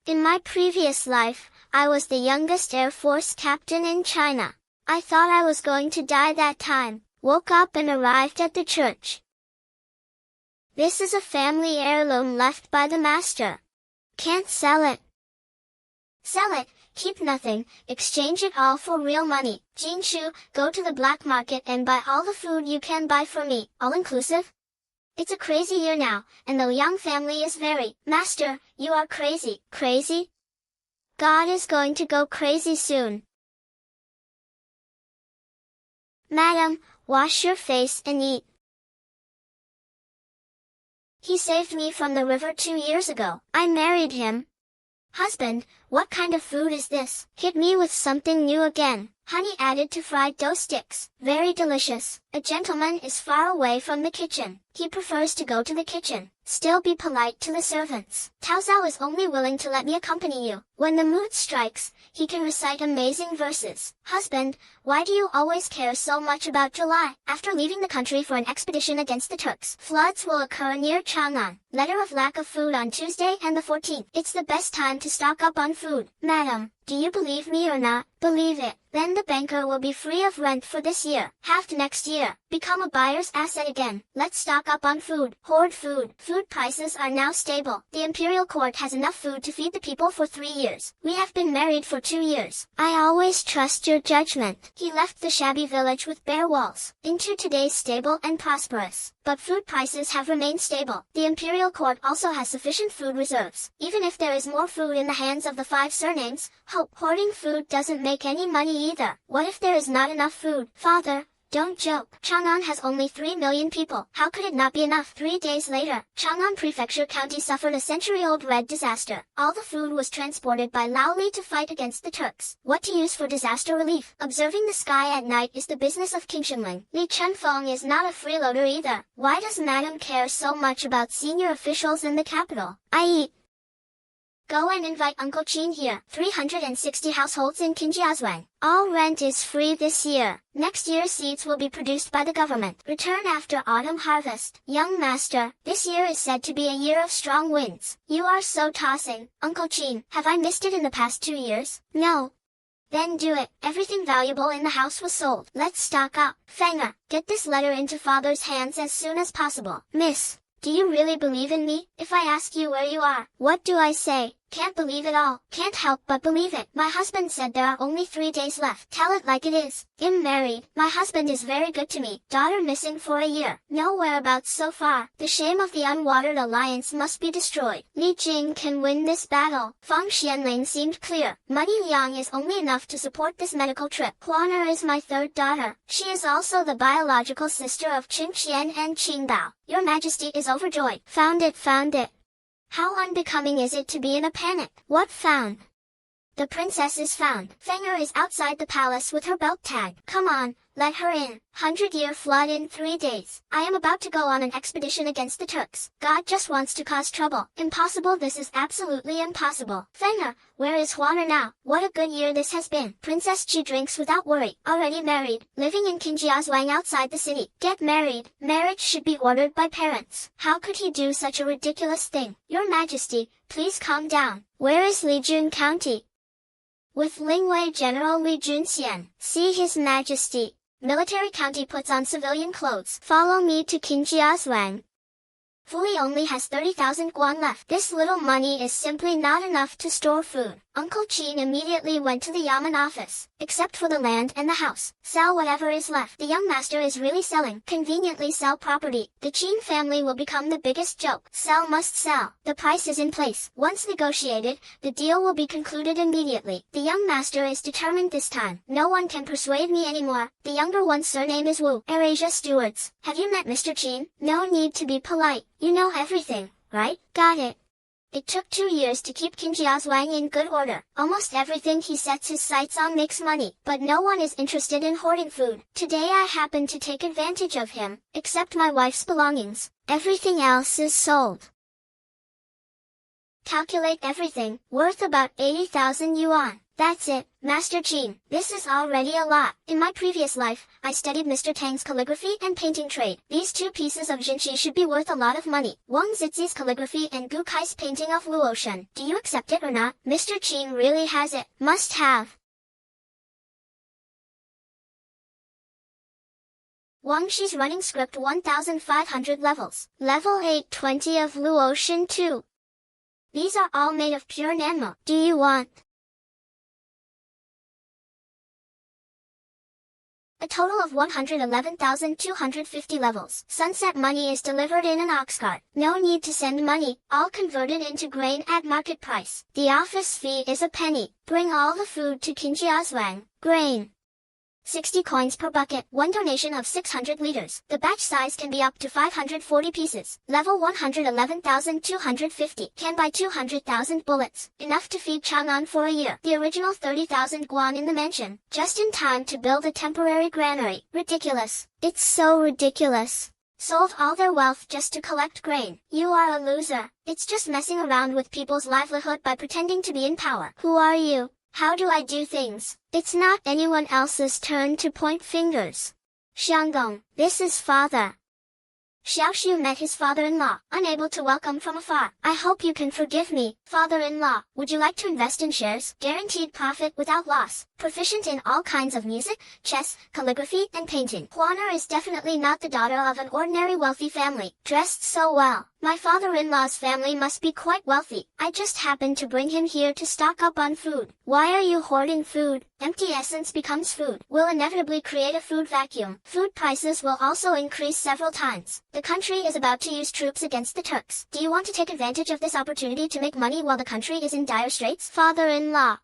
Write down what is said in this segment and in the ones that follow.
In my previous life, I was the youngest Air Force captain in China. I thought I was going to die that time, woke up and arrived at the church. This is a family heirloom left by the master. Can't sell it. Sell it, keep nothing, exchange it all for real money. Jinshu, go to the black market and buy all the food you can buy for me, all inclusive? It's a crazy year now, and the Yang family is Master, you are crazy. Crazy? God is going to go crazy soon. Madam, wash your face and eat. He saved me from the river 2 years ago. I married him. Husband, what kind of food is this? Hit me with something new again. Honey added to fried dough sticks. Very delicious. A gentleman is far away from the kitchen. He prefers to go to the kitchen. Still be polite to the servants. Tao Zhao is only willing to let me accompany you. When the mood strikes, he can recite amazing verses. Husband, why do you always care so much about July? After leaving the country for an expedition against the Turks, floods will occur near Chang'an. Letter of lack of food on Tuesday and the 14th. It's the best time to stock up on food. Madam, do you believe me or not? Believe it. Then the banker will be free of rent for this year. Halved next year. Become a buyer's asset again. Let's stock up on food. Hoard food. Food prices are now stable. The imperial court has enough food to feed the people for 3 years. We have been married for 2 years. I always trust your judgment. He left the shabby village with bare walls, into today's stable and prosperous. But food prices have remained stable. The imperial court also has sufficient food reserves. Even if there is more food in the hands of the 5 surnames, hoarding food doesn't make any money either. What if there is not enough food? Father, don't joke. Chang'an has only 3 million people. How could it not be enough? 3 days later, Chang'an Prefecture County suffered a century-old red disaster. All the food was transported by Lao Li to fight against the Turks. What to use for disaster relief? Observing the sky at night is the business of King Shengling. Li Chunfeng is not a freeloader either. Why does Madam care so much about senior officials in the capital? I eat. Go and invite Uncle Qin here. 360 households in Qinjiazhuang. All rent is free this year. Next year seeds will be produced by the government. Return after autumn harvest. Young master, this year is said to be a year of strong winds. You are so tossing. Uncle Qin, have I missed it in the past 2 years? No. Then do it. Everything valuable in the house was sold. Let's stock up. Fenger, get this letter into father's hands as soon as possible. Miss, do you really believe in me? If I ask you where you are, what do I say? Can't believe it all. Can't help but believe it. My husband said there are only 3 days left. Tell it like it is. I'm married. My husband is very good to me. Daughter missing for a year. No whereabouts so far. The shame of the unwatered alliance must be destroyed. Li Jing can win this battle. Fang Xianling seemed clear. Money Liang is only enough to support this medical trip. Huaner is my 3rd daughter. She is also the biological sister of Qin Qian and Qing Bao. Your Majesty is overjoyed. Found it. How unbecoming is it to be in a panic? What found? The princess is found. Fenger is outside the palace with her belt tag. Come on, let her in. 100-year flood in 3 days. I am about to go on an expedition against the Turks. God just wants to cause trouble. Impossible. This is absolutely impossible. Fenger, where is Huaner now? What a good year this has been. Princess Chi drinks without worry. Already married. Living in Qinjiazhuang outside the city. Get married. Marriage should be ordered by parents. How could he do such a ridiculous thing? Your Majesty, please calm down. Where is Lijun County? With Lingwei General Li Junxian. See His Majesty. Military county puts on civilian clothes. Follow me to Qinjiazhuang. Fuli only has 30,000 guan left. This little money is simply not enough to store food. Uncle Qin immediately went to the Yamen office. Except for the land and the house, sell whatever is left. The young master is really selling. Conveniently sell property. The Qin family will become the biggest joke. Sell must sell. The price is in place. Once negotiated, the deal will be concluded immediately. The young master is determined this time. No one can persuade me anymore. The younger one's surname is Wu. AirAsia Stewards. Have you met Mr. Qin? No need to be polite. You know everything, right? Got it. It took 2 years to keep Qinjiazhuang in good order. Almost everything he sets his sights on makes money, but no one is interested in hoarding food. Today I happen to take advantage of him, except my wife's belongings. Everything else is sold. Calculate everything, worth about 80,000 yuan. That's it, Master Qin. This is already a lot. In my previous life, I studied Mr. Tang's calligraphy and painting trade. These two pieces of jinshi should be worth a lot of money. Wang Zizi's calligraphy and Gu Kai's painting of Luoshan. Do you accept it or not? Mr. Qin really has it. Must have. Wang Shi's running script 1,500 levels. Level 820 of Luoshan 2. These are all made of pure Nanmo. Do you want? A total of 111,250 levels. Sunset money is delivered in an ox cart. No need to send money, all converted into grain at market price. The office fee is a penny. Bring all the food to Qinjiazwang. Grain. 60 coins per bucket, one donation of 600 liters. The batch size can be up to 540 pieces. Level 111,250 can buy 200,000 bullets, enough to feed Chang'an for a year. The original 30,000 guan in the mansion, just in time to build a temporary granary. Ridiculous. It's so ridiculous. Sold all their wealth just to collect grain. You are a loser. It's just messing around with people's livelihood by pretending to be in power. Who are you? How do I do things? It's not anyone else's turn to point fingers. Xianggong, this is father. Xiao Shu met his father-in-law, unable to welcome from afar. I hope you can forgive me, father-in-law. Would you like to invest in shares? Guaranteed profit without loss. Proficient in all kinds of music, chess, calligraphy, and painting. Huaner is definitely not the daughter of an ordinary wealthy family. Dressed so well. My father-in-law's family must be quite wealthy. I just happened to bring him here to stock up on food. Why are you hoarding food? Empty essence becomes food. Will inevitably create a food vacuum. Food prices will also increase several times. The country is about to use troops against the Turks. Do you want to take advantage of this opportunity to make money while the country is in dire straits? Father-in-law.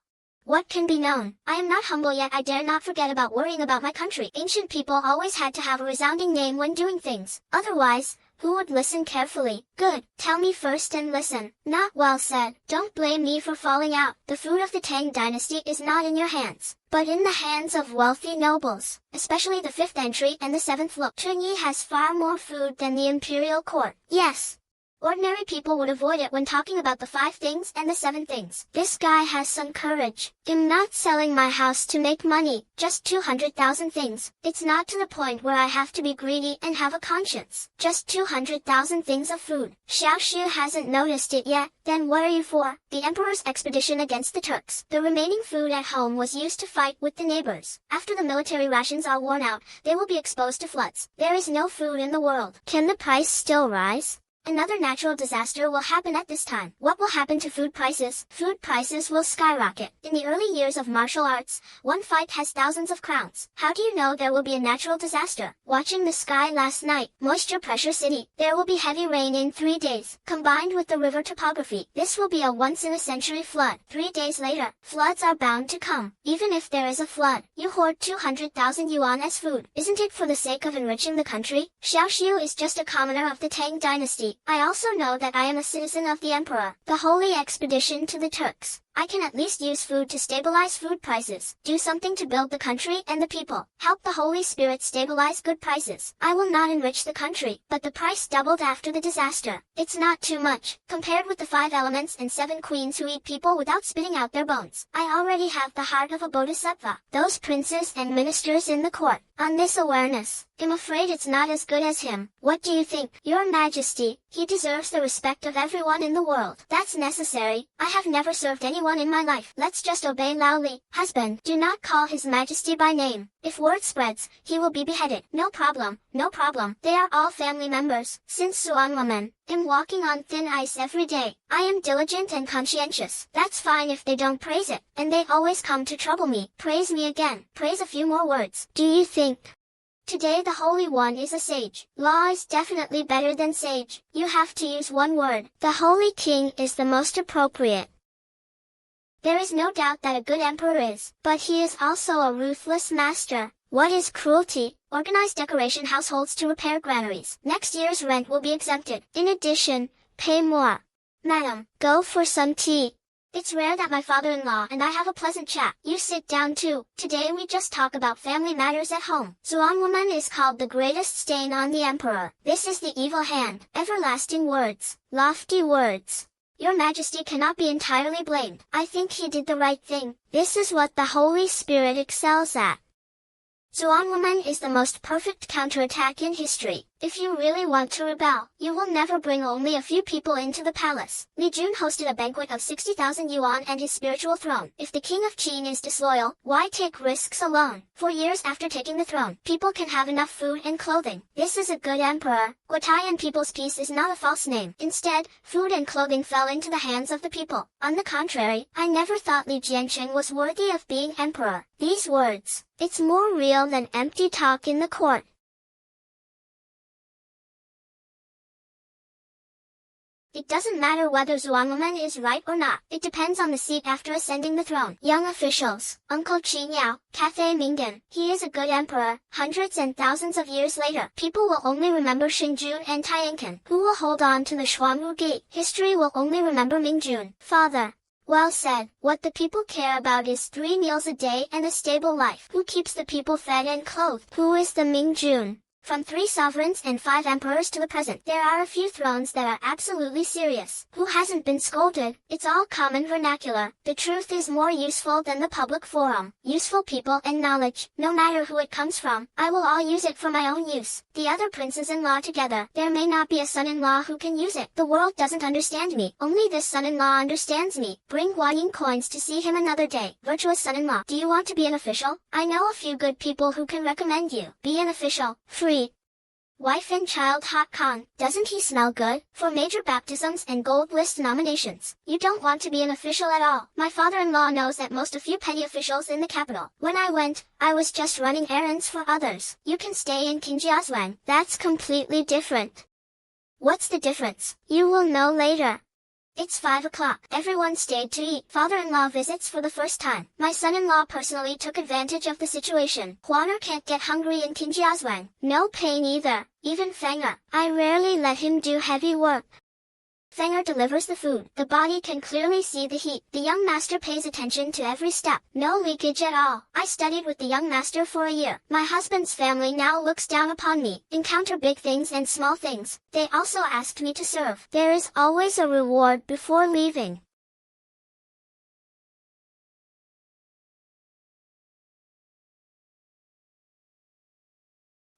What can be known? I am not humble yet I dare not forget about worrying about my country. Ancient people always had to have a resounding name when doing things. Otherwise, who would listen carefully? Good. Tell me first and listen. Not well said. Don't blame me for falling out. The food of the Tang dynasty is not in your hands, but in the hands of wealthy nobles, especially the 5th entry and the 7th look. Chunyi has far more food than the imperial court. Yes. Ordinary people would avoid it when talking about the 5 things and the 7 things. This guy has some courage. I'm not selling my house to make money, just 200,000 things. It's not to the point where I have to be greedy and have a conscience. Just 200,000 things of food. Xiao Shu hasn't noticed it yet. Then what are you for? The emperor's expedition against the Turks. The remaining food at home was used to fight with the neighbors. After the military rations are worn out, they will be exposed to floods. There is no food in the world. Can the price still rise? Another natural disaster will happen at this time. What will happen to food prices? Food prices will skyrocket. In the early years of martial arts, one fight has thousands of crowns. How do you know there will be a natural disaster? Watching the sky last night, moisture pressure city. There will be heavy rain in 3 days. Combined with the river topography, this will be a once-in-a-century flood. 3 days later, floods are bound to come. Even if there is a flood, you hoard 200,000 yuan as food. Isn't it for the sake of enriching the country? Xiao Shu is just a commoner of the Tang dynasty. I also know that I am a citizen of the emperor. The holy expedition to the Turks. I can at least use food to stabilize food prices. Do something to build the country and the people. Help the Holy Spirit stabilize good prices. I will not enrich the country, but the price doubled after the disaster. It's not too much, compared with the 5 elements and 7 queens who eat people without spitting out their bones. I already have the heart of a bodhisattva. Those princes and ministers in the court. On this awareness, I'm afraid it's not as good as him. What do you think? Your Majesty, he deserves the respect of everyone in the world. That's necessary. I have never served anyone in my life. Let's just obey loudly. Husband, do not call his majesty by name. If word spreads, he will be beheaded. No problem, no problem. They are all family members. Since Suan woman, I'm walking on thin ice every day. I am diligent and conscientious. That's fine if they don't praise it, and they always come to trouble me. Praise me again. Praise a few more words. Do you think? Today the Holy One is a sage. Law is definitely better than sage. You have to use one word. The Holy King is the most appropriate. There is no doubt that a good emperor is, but he is also a ruthless master. What is cruelty? Organize decoration households to repair granaries. Next year's rent will be exempted. In addition, pay more. Madam, go for some tea. It's rare that my father-in-law and I have a pleasant chat. You sit down too. Today we just talk about family matters at home. Zuan woman is called the greatest stain on the emperor. This is the evil hand. Everlasting words. Lofty words. Your Majesty cannot be entirely blamed. I think he did the right thing. This is what the Holy Spirit excels at. Zhuangwoman is the most perfect counterattack in history. If you really want to rebel, you will never bring only a few people into the palace. Li Jun hosted a banquet of 60,000 yuan and his spiritual throne. If the king of Qin is disloyal, why take risks alone? For years after taking the throne, people can have enough food and clothing. This is a good emperor. Guotai and people's peace is not a false name. Instead, food and clothing fell into the hands of the people. On the contrary, I never thought Li Jianqing was worthy of being emperor. These words, it's more real than empty talk in the court. It doesn't matter whether Zhuangwoman is right or not. It depends on the seat after ascending the throne. Young officials, Uncle Qin Yao, Cathay Minggan, he is a good emperor. Hundreds and thousands of years later, people will only remember Xinjun and Tianqin, who will hold on to the Xuanwu Gate. History will only remember Mingjun. Father. Well said. What the people care about is 3 meals a day and a stable life. Who keeps the people fed and clothed? Who is the Mingjun? From 3 sovereigns and 5 emperors to the present, there are a few thrones that are absolutely serious. Who hasn't been scolded? It's all common vernacular. The truth is more useful than the public forum. Useful people and knowledge, no matter who it comes from, I will all use it for my own use. The other princes-in-law together, there may not be a son-in-law who can use it. The world doesn't understand me. Only this son-in-law understands me. Bring Huayin coins to see him another day. Virtuous son-in-law. Do you want to be an official? I know a few good people who can recommend you. Be an official. Free. Wife and child Hot Kong, doesn't he smell good? For major baptisms and gold list nominations, you don't want to be an official at all. My father-in-law knows at most a few petty officials in the capital. When I went, I was just running errands for others. You can stay in Qinjiazhuang. That's completely different. What's the difference? You will know later. It's 5 o'clock. Everyone stayed to eat. Father-in-law visits for the first time. My son-in-law personally took advantage of the situation. Huaner can't get hungry in Qinjiazhuang. No pain either. Even Fenger. I rarely let him do heavy work. Fenger delivers the food. The body can clearly see the heat. The young master pays attention to every step. No leakage at all. I studied with the young master for a year. My husband's family now looks down upon me. Encounter big things and small things. They also asked me to serve. There is always a reward before leaving.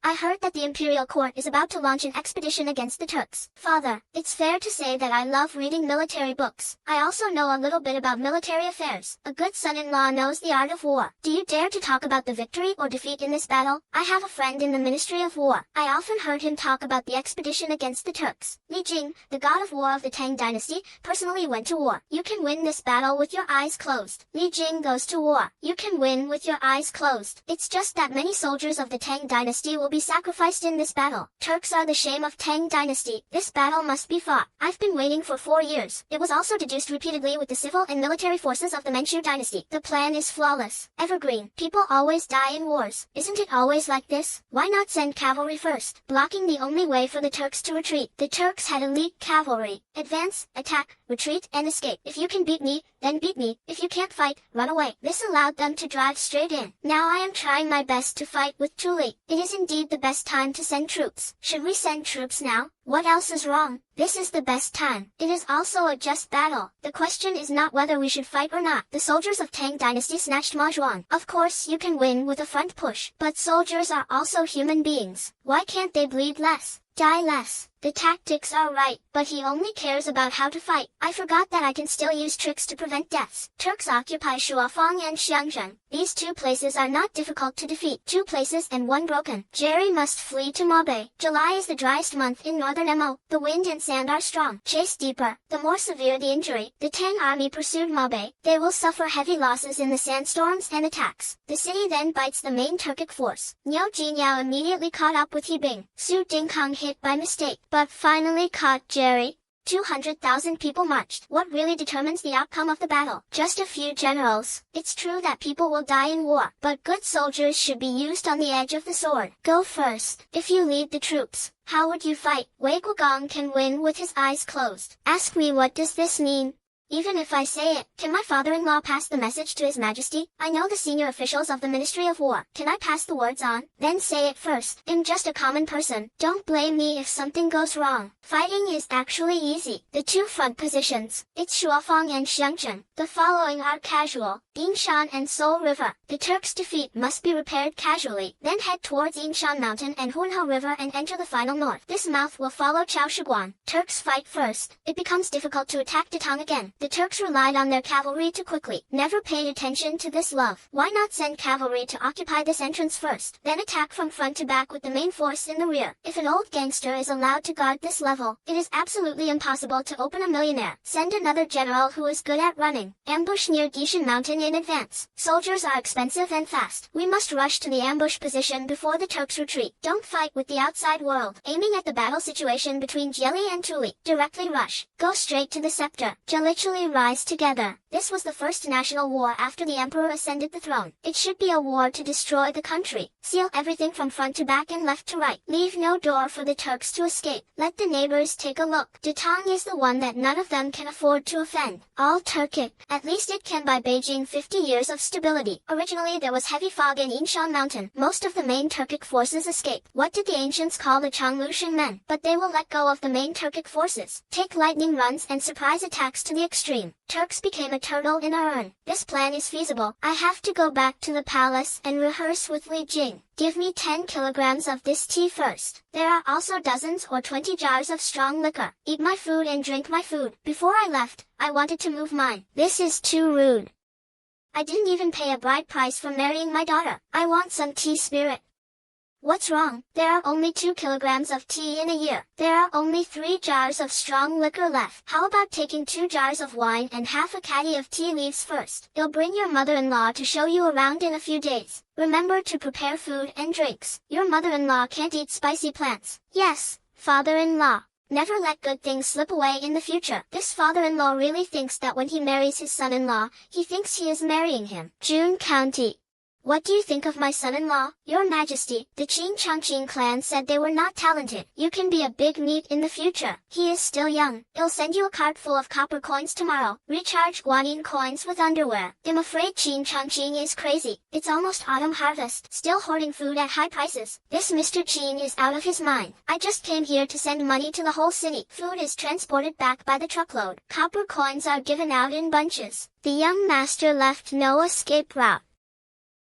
I heard that the imperial court is about to launch an expedition against the Turks. Father, it's fair to say that I love reading military books. I also know a little bit about military affairs. A good son-in-law knows the art of war. Do you dare to talk about the victory or defeat in this battle? I have a friend in the Ministry of War. I often heard him talk about the expedition against the Turks. Li Jing, the god of war of the Tang dynasty, personally went to war. You can win this battle with your eyes closed. Li Jing goes to war. You can win with your eyes closed. It's just that many soldiers of the Tang dynasty will be sacrificed in this battle. Turks are the shame of Tang dynasty. This battle must be fought. I've been waiting for 4 years. It was also deduced repeatedly with the civil and military forces of the Manchu dynasty. The plan is flawless. Evergreen. People always die in wars. Isn't it always like this? Why not send cavalry first? Blocking the only way for the Turks to retreat. The Turks had elite cavalry. Advance, attack, retreat, and escape. If you can beat me, then beat me. If you can't fight, run away. This allowed them to drive straight in. Now I am trying my best to fight with Tuli. It is indeed the best time to send troops. Should we send troops now? What else is wrong? This is the best time. It is also a just battle. The question is not whether we should fight or not. The soldiers of Tang dynasty snatched Mazhuang. Of course you can win with a front push. But soldiers are also human beings. Why can't they bleed less? Die less. The tactics are right, but he only cares about how to fight. I forgot that I can still use tricks to prevent deaths. Turks occupy Shuafang and Xiangzhen. These 2 places are not difficult to defeat. 2 places and 1 broken. Jerry must flee to Mabe. July is the driest month in northern Mo. The wind and sand are strong. Chase deeper. The more severe the injury. The Tang army pursued Mabe. They will suffer heavy losses in the sandstorms and attacks. The city then bites the main Turkic force. Niu Jinyao immediately caught up with Hebing. Su Dingkang hit by mistake, but finally caught Jerry. 200,000 people marched. What really determines the outcome of the battle? Just a few generals. It's true that people will die in war, but good soldiers should be used on the edge of the sword. Go first. If you lead the troops, how would you fight? Wei Guogong can win with his eyes closed. Ask me, what does this mean? Even if I say it, can my father-in-law pass the message to His Majesty? I know the senior officials of the Ministry of War. Can I pass the words on? Then say it first. I'm just a common person. Don't blame me if something goes wrong. Fighting is actually easy. The two front positions, it's Shuafang and Xiangcheng. The following are casual, Yingshan and Seoul River. The Turks' defeat must be repaired casually. Then head towards Yingshan Mountain and Hunho River and enter the final north. This mouth will follow Chaoshiguan. Turks fight first. It becomes difficult to attack Datong again. The Turks relied on their cavalry too quickly. Never paid attention to this love. Why not send cavalry to occupy this entrance first, then attack from front to back with the main force in the rear? If an old gangster is allowed to guard this level, it is absolutely impossible to open a millionaire. Send another general who is good at running. Ambush near Gishan Mountain in advance. Soldiers are expensive and fast. We must rush to the ambush position before the Turks retreat. Don't fight with the outside world. Aiming at the battle situation between Jeli and Tuli. Directly rush. Go straight to the scepter. Literally rise together. This was the first national war after the emperor ascended the throne. It should be a war to destroy the country. Seal everything from front to back and left to right. Leave no door for the Turks to escape. Let the neighbors take a look. Datong is the one that none of them can afford to offend. All Turkic. At least it can buy Beijing 50 years of stability. Originally there was heavy fog in Yingshan Mountain. Most of the main Turkic forces escaped. What did the ancients call the Changlushan men? But they will let go of the main Turkic forces. Take lightning runs and surprise attacks to the extreme. Turks became a turtle in a urn. This plan is feasible. I have to go back to the palace and rehearse with Li Jing. Give me 10 kilograms of this tea first. There are also dozens or 20 jars of strong liquor. Eat my food and drink my food. Before I left, I wanted to move mine. This is too rude. I didn't even pay a bride price for marrying my daughter. I want some tea spirit. What's wrong? There are only 2 kilograms of tea in a year. There are only 3 jars of strong liquor left. How about taking 2 jars of wine and half a caddy of tea leaves first? You'll bring your mother-in-law to show you around in a few days. Remember to prepare food and drinks. Your mother-in-law can't eat spicy plants. Yes, father-in-law. Never let good things slip away in the future. This father-in-law really thinks that when he marries his son-in-law, he thinks he is marrying him. June County. What do you think of my son-in-law? Your Majesty, the Qing Chongqing clan said they were not talented. You can be a big meat in the future. He is still young. He'll send you a cart full of copper coins tomorrow. Recharge guanyin coins with underwear. I'm afraid Qing Chongqing is crazy. It's almost autumn harvest. Still hoarding food at high prices. This Mr. Qing is out of his mind. I just came here to send money to the whole city. Food is transported back by the truckload. Copper coins are given out in bunches. The young master left no escape route.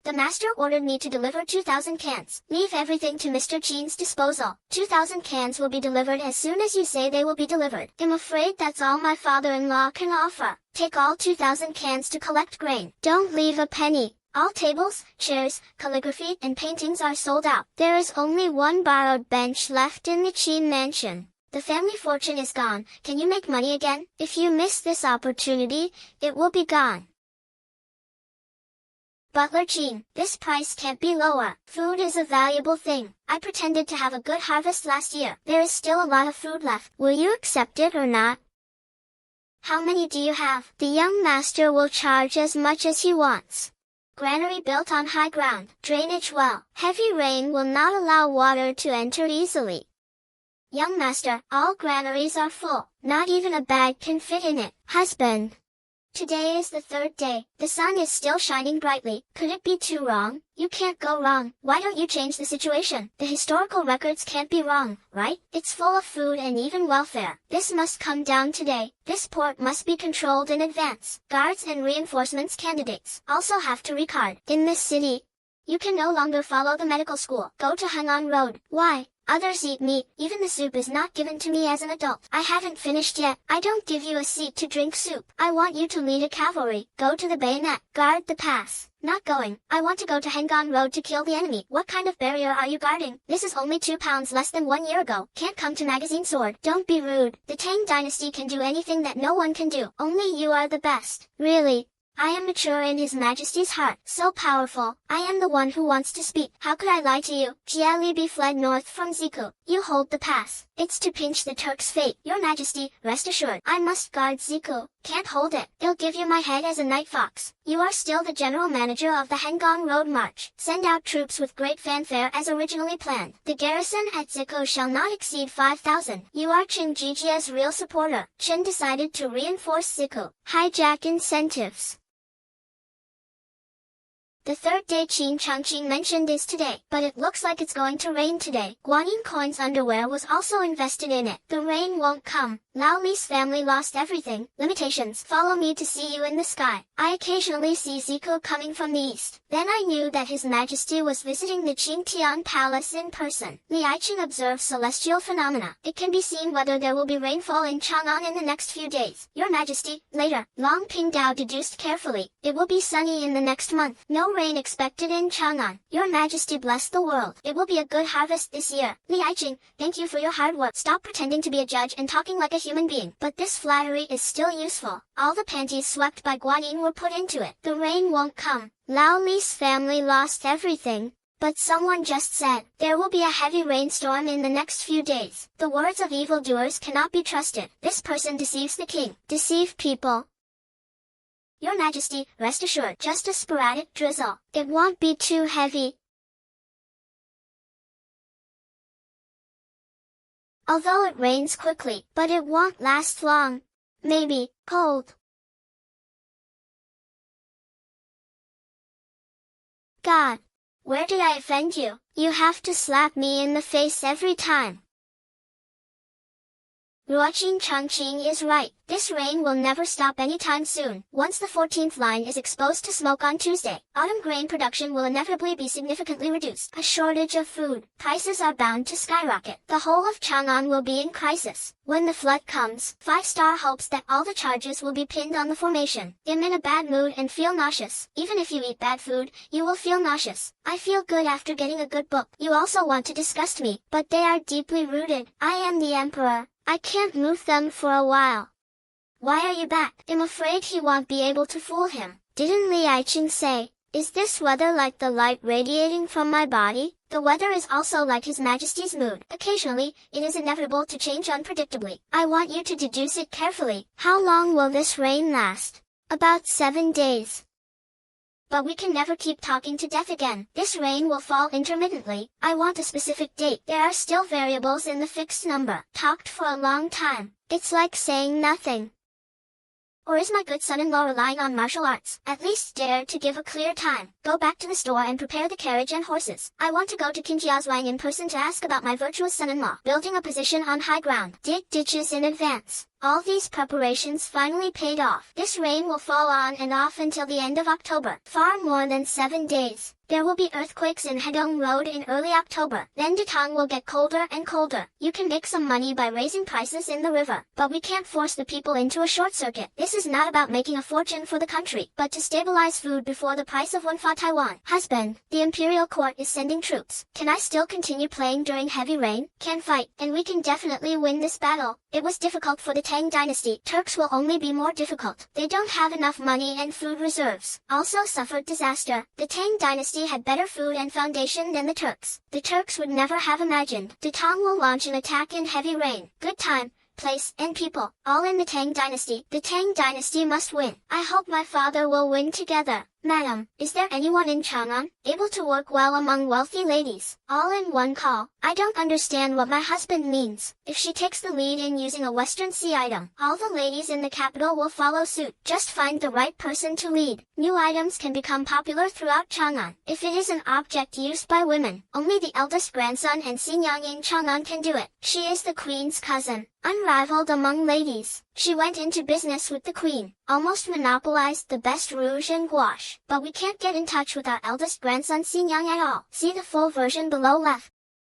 The master ordered me to deliver 2,000 cans. Leave everything to Mr. Qing's disposal. 2,000 cans will be delivered as soon as you say they will be delivered. I'm afraid that's all my father-in-law can offer. Take all 2,000 cans to collect grain. Don't leave a penny. All tables, chairs, calligraphy, and paintings are sold out. There is only one borrowed bench left in the Qin mansion. The family fortune is gone. Can you make money again? If you miss this opportunity, it will be gone. Butler Qing, this price can't be lower. Food is a valuable thing. I pretended to have a good harvest last year. There is still a lot of food left. Will you accept it or not? How many do you have? The young master will charge as much as he wants. Granary built on high ground. Drainage well. Heavy rain will not allow water to enter easily. Young master, all granaries are full. Not even a bag can fit in it. Husband. Today is the 3rd day. The sun is still shining brightly. Could it be too wrong? You can't go wrong. Why don't you change the situation? The historical records can't be wrong, right? It's full of food and even welfare. This must come down today. This port must be controlled in advance. Guards and reinforcements candidates also have to recard. In this city, you can no longer follow the medical school. Go to Hangang Road. Why? Others eat meat. Even the soup is not given to me as an adult. I haven't finished yet. I don't give you a seat to drink soup. I want you to lead a cavalry. Go to the bayonet. Guard the pass. Not going. I want to go to Hangang Road to kill the enemy. What kind of barrier are you guarding? This is only 2 pounds less than 1 year ago. Can't come to magazine sword. Don't be rude. The Tang dynasty can do anything that no one can do. Only you are the best. Really? I am mature in His Majesty's heart, so powerful. I am the one who wants to speak. How could I lie to you? Jia Libi fled north from Ziku. You hold the pass. It's to pinch the Turks' fate. Your Majesty, rest assured. I must guard Ziku. Can't hold it. They'll give you my head as a night fox. You are still the general manager of the Hengong Road March. Send out troops with great fanfare as originally planned. The garrison at Ziku shall not exceed 5,000. You are Qin Jijia's real supporter. Qin decided to reinforce Ziku. Hijack incentives. The third day Qin Changqing mentioned is today, but it looks like it's going to rain today. Guanyin Coin's underwear was also invested in it. The rain won't come. Lao Li's family lost everything. Limitations. Follow me to see you in the sky. I occasionally see Ziku coming from the east. Then I knew that His Majesty was visiting the Qingtian Palace in person. Li Aiqing observes celestial phenomena. It can be seen whether there will be rainfall in Chang'an in the next few days. Your Majesty, later. Long Pingdao deduced carefully. It will be sunny in the next month. No rain expected in Chang'an. Your Majesty bless the world. It will be a good harvest this year. Li Aiqing, thank you for your hard work. Stop pretending to be a judge and talking like a human being. But this flattery is still useful. All the panties swept by Guanyin were put into it. The rain won't come. Lao Li's family lost everything. But someone just said, there will be a heavy rainstorm in the next few days. The words of evildoers cannot be trusted. This person deceives the king. Deceive people. Your Majesty, rest assured, just a sporadic drizzle. It won't be too heavy. Although it rains quickly, but it won't last long. Maybe, cold. God. Where did I offend you? You have to slap me in the face every time. Ruoqing Changqing is right. This rain will never stop anytime soon. Once the 14th line is exposed to smoke on Tuesday, autumn grain production will inevitably be significantly reduced. A shortage of food. Prices are bound to skyrocket. The whole of Chang'an will be in crisis. When the flood comes, 5-star hopes that all the charges will be pinned on the formation. I'm in a bad mood and feel nauseous. Even if you eat bad food, you will feel nauseous. I feel good after getting a good book. You also want to disgust me, but they are deeply rooted. I am the emperor. I can't move them for a while. Why are you back? I'm afraid he won't be able to fool him. Didn't Li Aiqing say, is this weather like the light radiating from my body? The weather is also like His Majesty's mood. Occasionally, it is inevitable to change unpredictably. I want you to deduce it carefully. How long will this rain last? About 7 days. But we can never keep talking to death again. This rain will fall intermittently. I want a specific date. There are still variables in the fixed number. Talked for a long time. It's like saying nothing. Or is my good son-in-law relying on martial arts? At least dare to give a clear time. Go back to the store and prepare the carriage and horses. I want to go to Qinjiazhuang in person to ask about my virtuous son-in-law. Building a position on high ground. Dig ditches in advance. All these preparations finally paid off. This rain will fall on and off until the end of October. Far more than 7 days. There will be earthquakes in Hedong Road in early October. Then Datong will get colder and colder. You can make some money by raising prices in the river. But we can't force the people into a short circuit. This is not about making a fortune for the country, but to stabilize food before the price of 1 fa Taiwan. Husband, the imperial court is sending troops. Can I still continue playing during heavy rain? Can fight, and we can definitely win this battle. It was difficult for the Tang dynasty. Turks will only be more difficult. They don't have enough money and food reserves. Also suffered disaster. The Tang dynasty had better food and foundation than the Turks. The Turks would never have imagined. Datong will launch an attack in heavy rain. Good time, place, and people, all in the Tang dynasty. The Tang dynasty must win. I hope my father will win together. Madam, is there anyone in Chang'an able to work well among wealthy ladies? All in one call. I don't understand what my husband means. If she takes the lead in using a Western Sea item, all the ladies in the capital will follow suit. Just find the right person to lead. New items can become popular throughout Chang'an. If it is an object used by women, only the eldest grandson and Xinjiang in Chang'an can do it. She is the queen's cousin, unrivaled among ladies. She went into business with the queen, almost monopolized the best rouge and gouache. But we can't get in touch with our eldest grandson Xinjiang at all. See the full version below left.